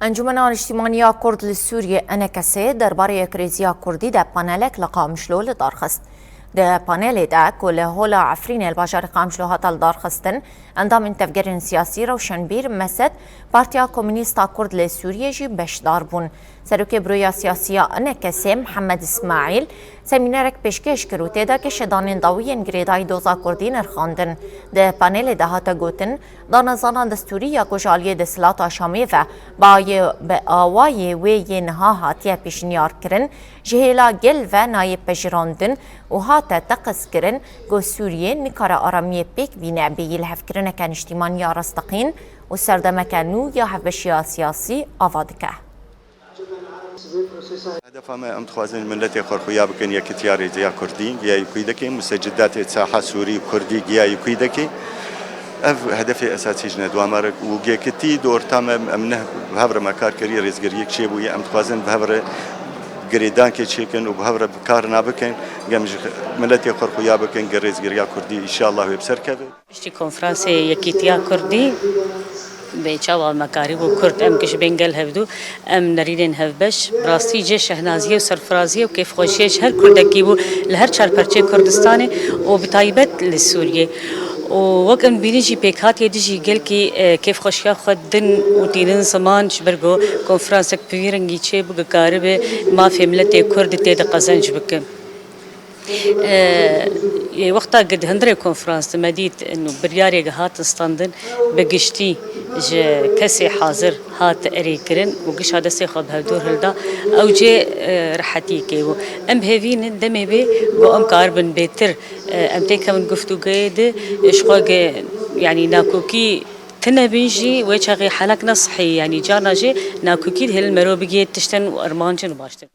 انجمن اجتماعی کرد لسوریه انکسه درباره کریزیا کردی در پانلک لقامشلو لدارخست. ده پانل ده کل هولا عفرین الباشار قامشلو هاتال دارخستن اندام تفکر سیاسی روشنبیر مسد پارتیا کمونیستا کرد لسوریه جی بشدار بون. سروک برویا سیاسی انکسه محمد اسماعیل سمینارک پیشکش کرد تدا که شدان داوی گریدای دوزا کردی نرخاندن. ده پانل ده هاتا گوتن دانزان دستوری یا کجالی دسلات آشامی و با آوای وی نها هاتیه پیشنیار کرن جهلا گل و نایب پجراندن و هاتا تقص کرن گو سوریه نکار آرامی پیک بینه بیل هف کرنه کن اجتماعی رستقین و سردمه کنو یا هفبشی سیاسی آوادکه. هدف ما امتخازن ملت خورخویا بکن یا کتیاری زیا کردی یا یکیدکی مسجدات ساحه سوری کردی یا یکیدکی هدف اساسی جنه دوامر و گیکتی دور تام امنه بهبر مکار کری رزگری چه بوی امتخازن بهبر گریدان که چیکن و بهبر کار نابکن گمج ملت خورخویا بکن رزگری کردی ان شاء الله بسر کبه. اشتی کنفرانس یکیتیا کردی به چاوال مکاری و کرد ام کش بنگل هفدو ام نریدن هفبش براستی جه شهنازیه و سرفرازیه و کیف خوشیش هر کردکی بو لهر چار پرچه کردستانه و بتایبت لسوریه و وقت ام بینیجی پیکات یدیجی گل کی کیف خوشیا خودن و تینن زمان شبرگو کنفرانسک پیرنگی چه بو کاربه ما فی ملت کرد تید قزنج بکم وقتا قد هندري كونفرانس مديت انه برياري هات استندن بقشتي ج كسي حاضر هات اريكرن وقش هذا سيخب هدور هلدا او جي رحتي كيو ام هيفين دمي بي و ام كاربن بيتر ام تيكا من قفتو قيد اشقاق يعني ناكوكي تنبيجي ويشغي حالك نصحي يعني جانا جي ناكوكي هل المرو بقيت تشتن وارمانجن وباشتن